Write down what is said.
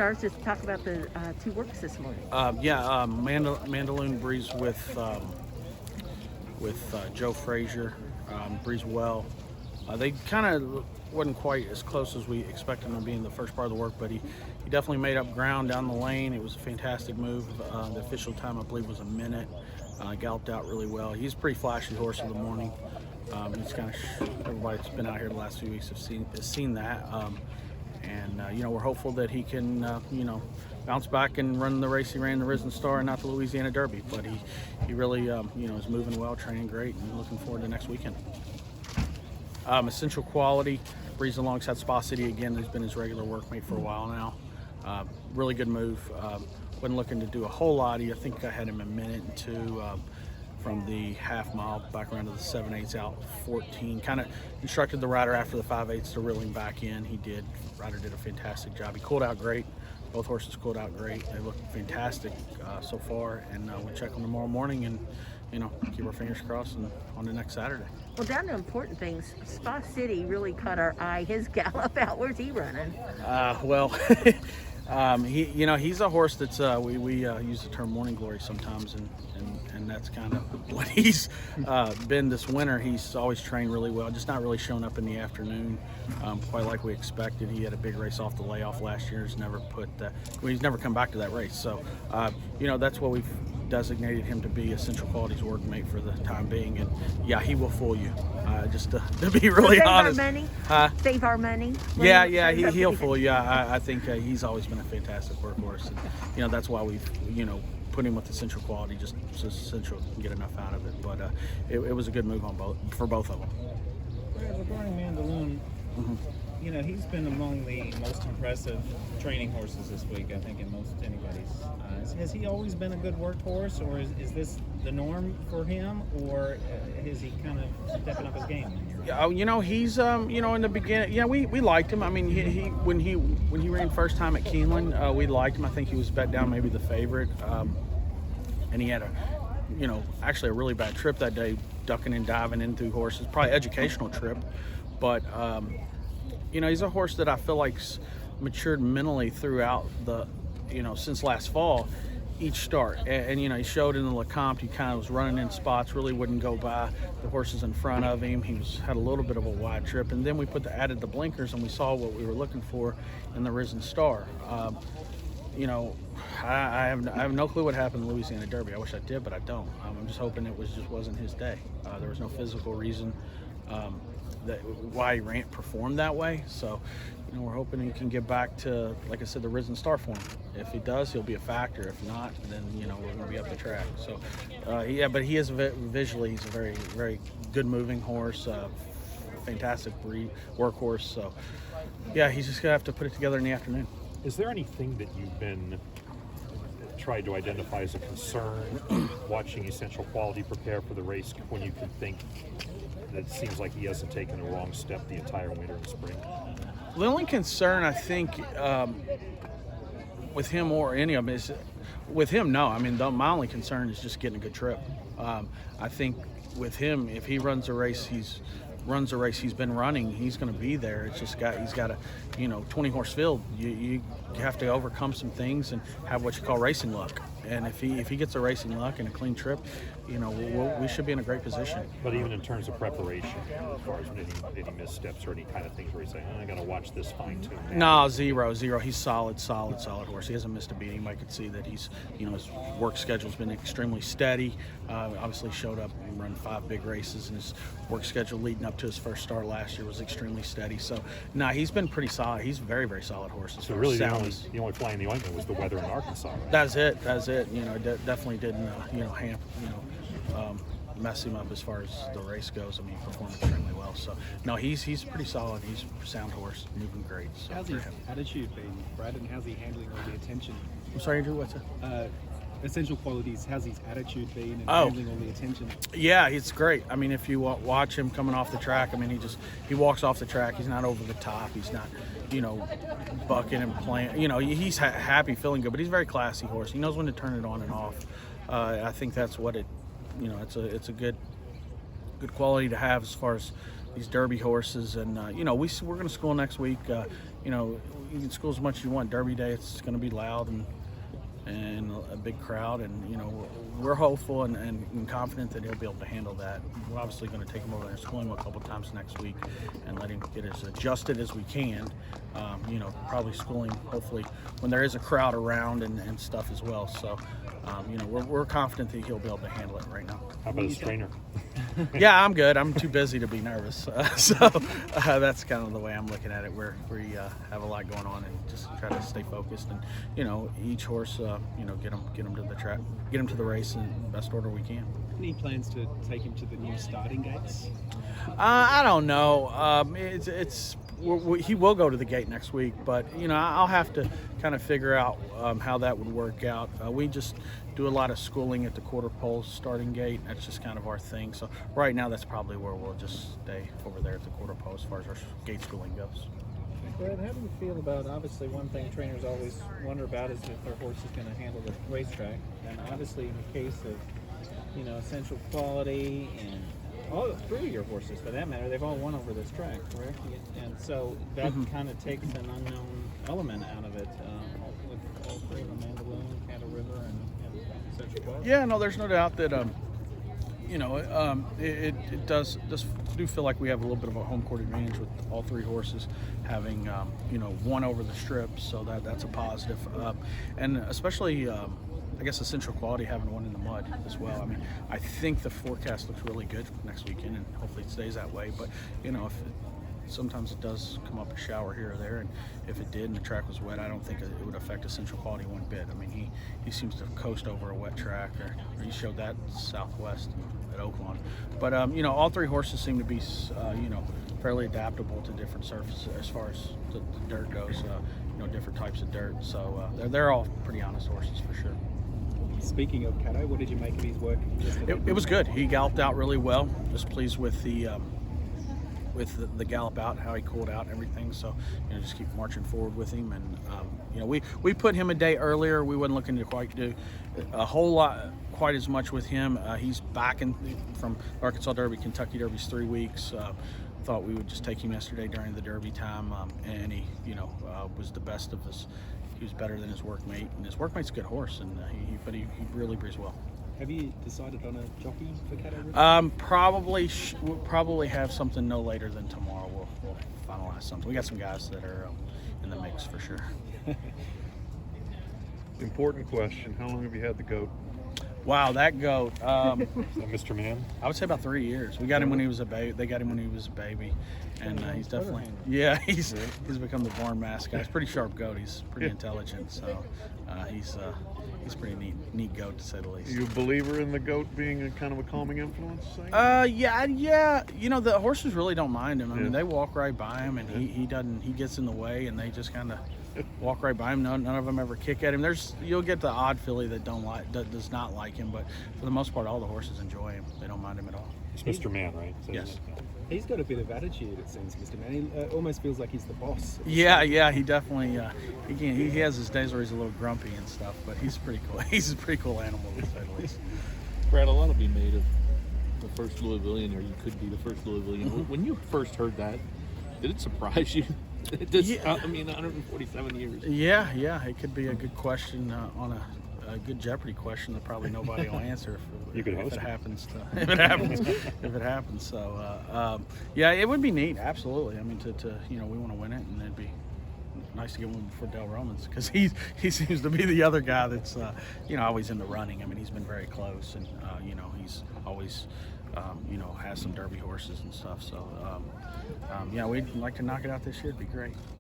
stars. Just talk about the two works this morning. Mandaloun breezed with Joe Frazier, breezed well. They kind of wasn't quite as close as we expected him to be in the first part of the work, but he definitely made up ground down the lane. It was a fantastic move. The official time, I believe, was a minute. Galloped out really well. He's a pretty flashy horse of the morning. He's kind of everybody that's been out here the last few weeks has seen that. We're hopeful that he can, bounce back and run the race he ran the Risen Star and not the Louisiana Derby. But he really, is moving well, training great, and looking forward to next weekend. Essential Quality, breezed alongside Spa City again. He's been his regular workmate for a while now. Really good move. Wasn't looking to do a whole lot. I think I had him a minute and two from the half mile back around to the 7/8 out 14. Kind of instructed the rider after the 5/8 to reel him back in. He did. Rider did a fantastic job. He cooled out great. Both horses cooled out great. They look fantastic so far, and we'll check them tomorrow morning and keep our fingers crossed and on to next Saturday. Well, down to important things. Spa City really caught our eye. His gallop out. Where's he running? He's a horse that's we use the term morning glory sometimes, and that's kind of what he's been this winter. He's always trained really well, just not really shown up in the afternoon quite like we expected. He had a big race off the layoff last year. He's never come back to that race. So that's what we've designated him to be, Essential Quality's workmate for the time being. And yeah, he will fool you, just to be really save honest. Our money? Save our money? He'll fool you. I think he's always been a fantastic workhorse, and that's why we've put him with Essential Quality, just so Essential can get enough out of it. But it was a good move for both of them. Regarding Mandaloun, he's been among the most impressive training horses this week, I think, in most anybody's eyes. Has he always been a good workhorse, or is this the norm for him, or is he kind of stepping up his game? He's in the beginning, we liked him. I mean, when he ran first time at Keeneland, we liked him. I think he was bet down maybe the favorite, and he had actually a really bad trip that day, ducking and diving in through horses. Probably educational trip, but he's a horse that I feel like's matured mentally throughout the since last fall, each start. And he showed in the Lecomte, he kind of was running in spots, really wouldn't go by the horses in front of him. He had a little bit of a wide trip, and then we added the blinkers, and we saw what we were looking for in the Risen Star. I have no clue what happened in the Louisiana Derby. I wish I did, but I don't. I'm just hoping it wasn't his day. There was no physical reason why he performed that way. So, we're hoping he can get back to, like I said, the Risen Star form. If he does, he'll be a factor. If not, then we're going to be up the track. So, but he is visually, he's a very, very good moving horse, fantastic workhorse. So, he's just gonna have to put it together in the afternoon. Is there anything that you've been tried to identify as a concern watching Essential Quality prepare for the race, when you can think that it seems like he hasn't taken a wrong step the entire winter and spring? The only concern, I think, with him or any of them is, with him, no. I mean, my only concern is just getting a good trip. I think with him, if he runs a race he's been running, he's going to be there. It's just he's got a 20 horse field. You have to overcome some things and have what you call racing luck. And if he gets a racing luck and a clean trip, we should be in a great position. But even in terms of preparation, as far as any missteps or any kind of things where you say, I got to watch this fine tune. No, zero. He's solid horse. He hasn't missed a beat. I could see that he's, his work schedule's been extremely steady. Obviously showed up and run 5 big races, and his work schedule leading up to his first start last year was extremely steady. So, he's been pretty solid. He's a very, very solid horse. So really, the only fly in the ointment was the weather in Arkansas, right? That's it. Definitely didn't, mess him up as far as the race goes. I mean, he performed extremely well. So, no, he's pretty solid. He's a sound horse, moving great. So how's his attitude been, Brad, and how's he handling all the attention? I'm sorry, Andrew, what's that? Essential Qualities, how's his attitude been and handling all the attention? Yeah, it's great. I mean, if you watch him coming off the track, I mean, he walks off the track. He's not over the top. He's not, bucking and playing. He's happy, feeling good, but he's a very classy horse. He knows when to turn it on and off. I think that's what it's a good quality to have as far as these Derby horses. And we're going to school next week. you know, you can school as much as you want. Derby day, it's going to be loud and a big crowd, and you know, we're hopeful and confident that he'll be able to handle that. We're obviously going to take him over there and school him a couple times next week and let him get as adjusted as we can. You know, probably schooling hopefully when there is a crowd around and stuff as well. So you know, we're confident that he'll be able to handle it right now. How about his trainer? Yeah, I'm good. I'm too busy to be nervous. So that's kind of the way I'm looking at it, where we have a lot going on and just try to stay focused. And, you know, each horse, you know, get them to the track, get them to the race in the best order we can. Any plans to take him to the new starting gates? I don't know. He will go to the gate next week, but you know, I'll have to kind of figure out how that would work out. We just do a lot of schooling at the quarter pole starting gate. That's just kind of our thing. So right now, that's probably where we'll just stay over there at the quarter pole as far as our gate schooling goes. Brad, how do you feel about, obviously one thing trainers always wonder about is if their horse is going to handle the racetrack, and obviously in the case of, you know, Essential Quality and all three of your horses, for that matter, they've all won over this track, correct? And so that kind of takes an unknown element out of it with all three of them, Mandaloun, Cattle River, and Essential Quality. Yeah, no, there's no doubt that you know, it does do feel like we have a little bit of a home court advantage with all three horses having you know, one over the strip, so that's a positive, and especially. I guess Essential Quality having one in the mud as well. I mean, I think the forecast looks really good next weekend, and hopefully it stays that way. But you know, sometimes it does come up a shower here or there, and if it did and the track was wet, I don't think it would affect Essential Quality one bit. I mean, he seems to coast over a wet track, or he showed that Southwest at Oaklawn. But you know, all three horses seem to be you know, fairly adaptable to different surfaces as far as the dirt goes. You know, different types of dirt. So they're all pretty honest horses for sure. Speaking of Cato, what did you make of his work yesterday? It was good. He galloped out really well. Just pleased with the gallop out, how he cooled out and everything. So, you know, just keep marching forward with him. And you know, we put him a day earlier. We wasn't looking to quite do a whole lot, quite as much with him. He's back from Arkansas Derby, Kentucky Derby's 3 weeks. Thought we would just take him yesterday during the Derby time, and he, you know, was the best of us. He was better than his workmate, and his workmate's a good horse, and he really breathes well. Have you decided on a jockey for Cato River? We'll probably have something no later than tomorrow. We'll finalize something. We got some guys that are in the mix for sure. Important question. How long have you had the goat? Wow, that goat. Is that Mr. Man? I would say about 3 years. We got him when he was a baby. They got him when he was a baby, and he's definitely he's become the barn mascot. He's a pretty sharp goat. He's pretty intelligent, so he's pretty neat goat to say the least. Are you a believer in the goat being a kind of a calming influence? Yeah. You know, the horses really don't mind him. I mean, they walk right by him, and he doesn't. He gets in the way, and they just kind of walk right by him. None of them ever kick at him. You'll get the odd filly that does not like him, but for the most part, all the horses enjoy him. They don't mind him at all. It's Mr. Man, right? So Yes. He's got a bit of attitude, it seems, Mr. Man. He almost feels like he's the boss. Yeah, he definitely. He has his days where he's a little grumpy and stuff, but he's pretty cool. He's a pretty cool animal, to say the least. Brad, a lot will be made of the first Louisvillian, or you could be the first Louisvillian. When you first heard that, did it surprise you? I mean, 147 years. Yeah, it could be a good question on a good Jeopardy question that probably nobody will answer if it happens. If it happens. So yeah, it would be neat. Absolutely. I mean, to you know, we want to win it, and it'd be nice to get one before Del Romans, because he seems to be the other guy that's you know, always in the running. I mean, he's been very close, and you know, he's always you know, has some Derby horses and stuff. So yeah, we'd like to knock it out this year. It'd be great.